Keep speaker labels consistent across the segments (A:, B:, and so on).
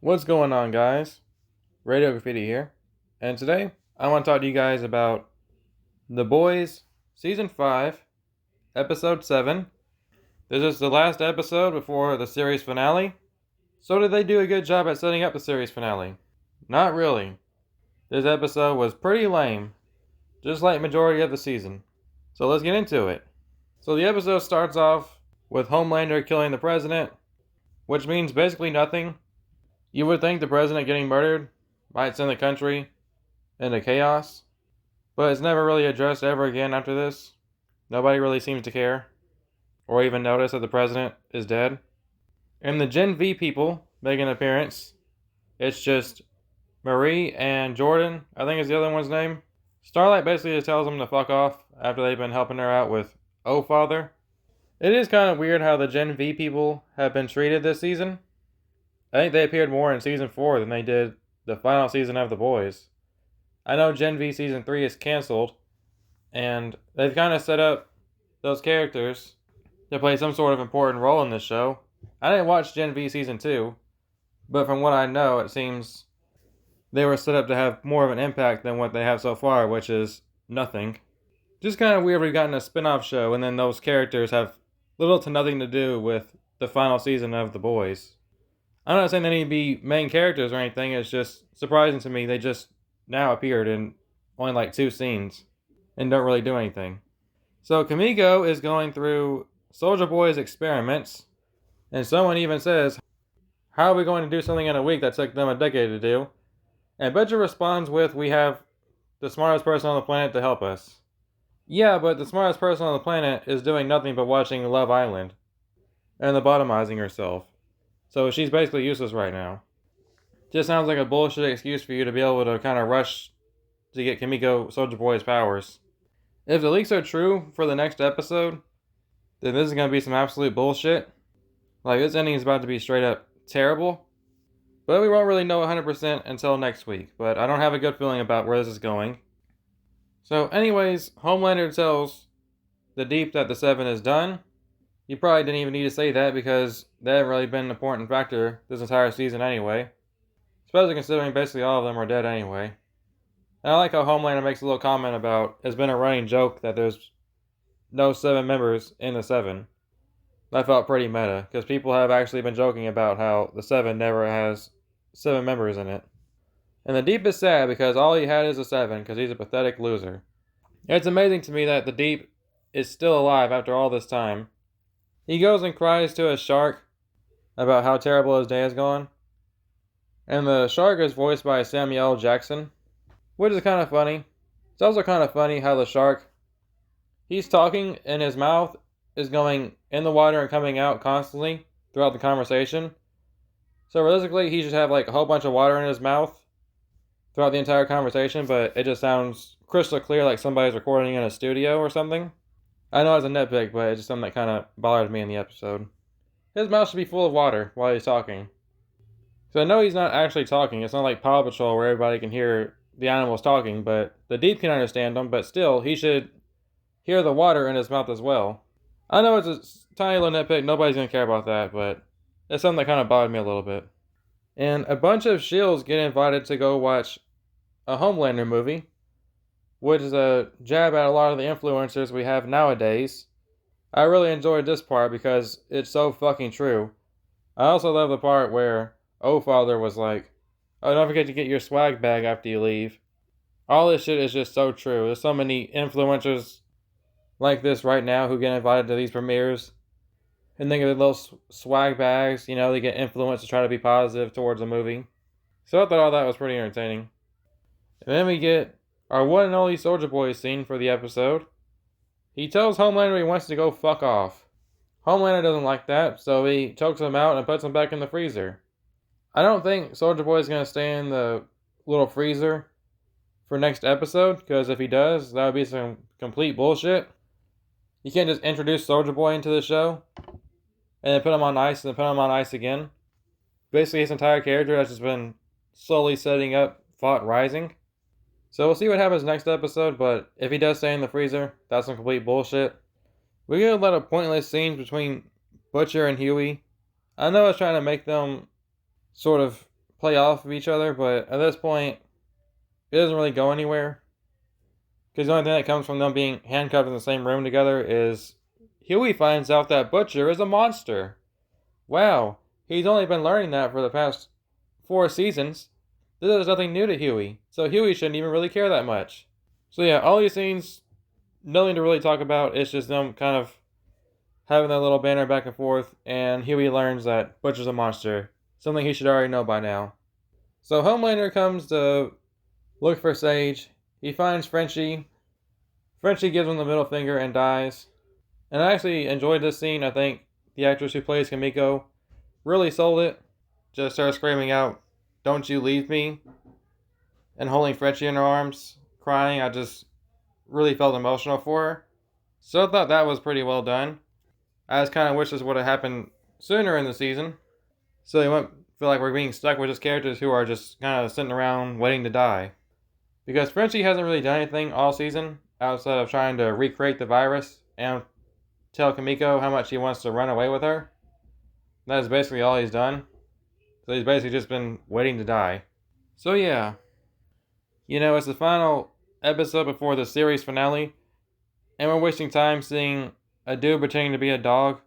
A: What's going on, guys? Radio Graffiti here, and today I want to talk to you guys about The Boys Season 5, Episode 7. This is the last episode before the series finale. So did they do a good job at setting up the series finale? Not really. This episode was pretty lame, just like majority of the season. So let's get into it. So the episode starts off with Homelander killing the president, which means basically nothing. You would think the president getting murdered might send the country into chaos, but it's never really addressed ever again after this. Nobody really seems to care, or even notice that the president is dead. And the Gen V people make an appearance. It's just Marie and Jordan, I think is the other one's name. Starlight basically just tells them to fuck off after they've been helping her out with Oh Father. It is kind of weird how the Gen V people have been treated this season. I think they appeared more in Season 4 than they did the final season of The Boys. I know Gen V Season 3 is cancelled, and they've kind of set up those characters to play some sort of important role in this show. I didn't watch Gen V Season 2, but from what I know, it seems they were set up to have more of an impact than what they have so far, which is nothing. Just kind of weird we've gotten a spin-off show, and then those characters have little to nothing to do with the final season of The Boys. I'm not saying they need to be main characters or anything, it's just surprising to me they just now appeared in only like 2 scenes and don't really do anything. So Kimiko is going through Soldier Boy's experiments, and someone even says, how are we going to do something in a week that took them a decade to do? And Butcher responds with, we have the smartest person on the planet to help us. Yeah, but the smartest person on the planet is doing nothing but watching Love Island and lobotomizing herself. So she's basically useless right now. Just sounds like a bullshit excuse for you to be able to kind of rush to get Kimiko Soldier Boy's powers. If the leaks are true for the next episode, then this is going to be some absolute bullshit. Like, this ending is about to be straight up terrible. But we won't really know 100% until next week. But I don't have a good feeling about where this is going. So anyways, Homelander tells the Deep that the 7 is done. You probably didn't even need to say that because they haven't really been an important factor this entire season anyway. Especially considering basically all of them are dead anyway. And I like how Homelander makes a little comment about it's been a running joke that there's no 7 members in the 7. That felt pretty meta, because people have actually been joking about how the 7 never has 7 members in it. And the Deep is sad because all he had is a 7, because he's a pathetic loser. It's amazing to me that the Deep is still alive after all this time. He goes and cries to a shark about how terrible his day has gone. And the shark is voiced by Samuel L. Jackson, which is kind of funny. It's also kind of funny how the shark, he's talking and his mouth is going in the water and coming out constantly throughout the conversation. So realistically, he should have like a whole bunch of water in his mouth throughout the entire conversation, but it just sounds crystal clear like somebody's recording in a studio or something. I know it's a nitpick, but it's just something that kind of bothered me in the episode. His mouth should be full of water while he's talking. So I know he's not actually talking. It's not like Paw Patrol where everybody can hear the animals talking, but the Deep can understand them, but still, he should hear the water in his mouth as well. I know it's a tiny little nitpick, nobody's going to care about that, but it's something that kind of bothered me a little bit. And a bunch of shills get invited to go watch a Homelander movie, which is a jab at a lot of the influencers we have nowadays. I really enjoyed this part because it's so fucking true. I also love the part where Oh Father was like, oh, don't forget to get your swag bag after you leave. All this shit is just so true. There's so many influencers like this right now who get invited to these premieres and think of their little swag bags, you know, they get influenced to try to be positive towards a movie. So I thought all that was pretty entertaining. And then we get our one and only Soldier Boy scene for the episode. He tells Homelander he wants to go fuck off. Homelander doesn't like that, so he chokes him out and puts him back in the freezer. I don't think Soldier Boy is going to stay in the little freezer for next episode, because if he does, that would be some complete bullshit. You can't just introduce Soldier Boy into the show and then put him on ice and then put him on ice again. Basically, his entire character has just been slowly setting up Fought Rising. So we'll see what happens next episode, but if he does stay in the freezer, that's some complete bullshit. We get a lot of pointless scenes between Butcher and Huey. I know it's trying to make them sort of play off of each other, but at this point, it doesn't really go anywhere. Because the only thing that comes from them being handcuffed in the same room together is Huey finds out that Butcher is a monster. Wow, he's only been learning that for the past 4 seasons. This is nothing new to Huey, so Huey shouldn't even really care that much. So yeah, all these scenes, nothing to really talk about. It's just them kind of having that little banter back and forth, and Huey learns that Butcher's a monster, something he should already know by now. So Homelander comes to look for Sage. He finds Frenchie. Frenchie gives him the middle finger and dies. And I actually enjoyed this scene. I think the actress who plays Kimiko really sold it. Just started screaming out, "Don't you leave me," and holding Frenchie in her arms, crying. I just really felt emotional for her. So I thought that was pretty well done. I just kind of wish this would have happened sooner in the season, so they won't feel like we're being stuck with just characters who are just kind of sitting around waiting to die. Because Frenchie hasn't really done anything all season outside of trying to recreate the virus and tell Kimiko how much he wants to run away with her. That is basically all he's done. So he's basically just been waiting to die. So yeah, it's the final episode before the series finale, and we're wasting time seeing a dude pretending to be a dog,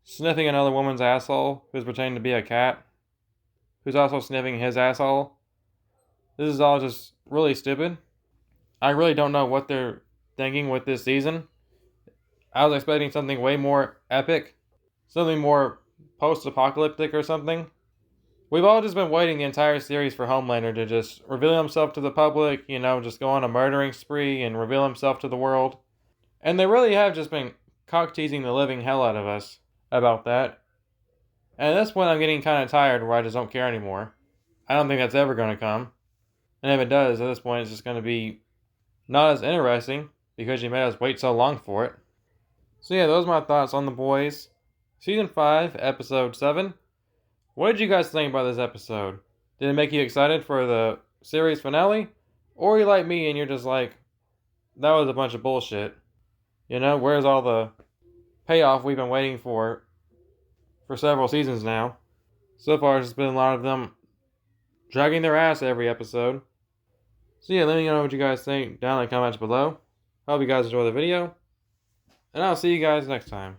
A: sniffing another woman's asshole who's pretending to be a cat, who's also sniffing his asshole. This is all just really stupid. I really don't know what they're thinking with this season. I was expecting something way more epic, something more post-apocalyptic or something. We've all just been waiting the entire series for Homelander to just reveal himself to the public, just go on a murdering spree and reveal himself to the world. And they really have just been cock-teasing the living hell out of us about that. And at this point I'm getting kind of tired where I just don't care anymore. I don't think that's ever going to come. And if it does, at this point it's just going to be not as interesting because you made us wait so long for it. So yeah, those are my thoughts on The Boys. Season 5, Episode 7. What did you guys think about this episode? Did it make you excited for the series finale? Or are you like me and you're just like, that was a bunch of bullshit? Where's all the payoff we've been waiting for several seasons now? So far, it's been a lot of them dragging their ass every episode. So yeah, let me know what you guys think down in the comments below. Hope you guys enjoy the video. And I'll see you guys next time.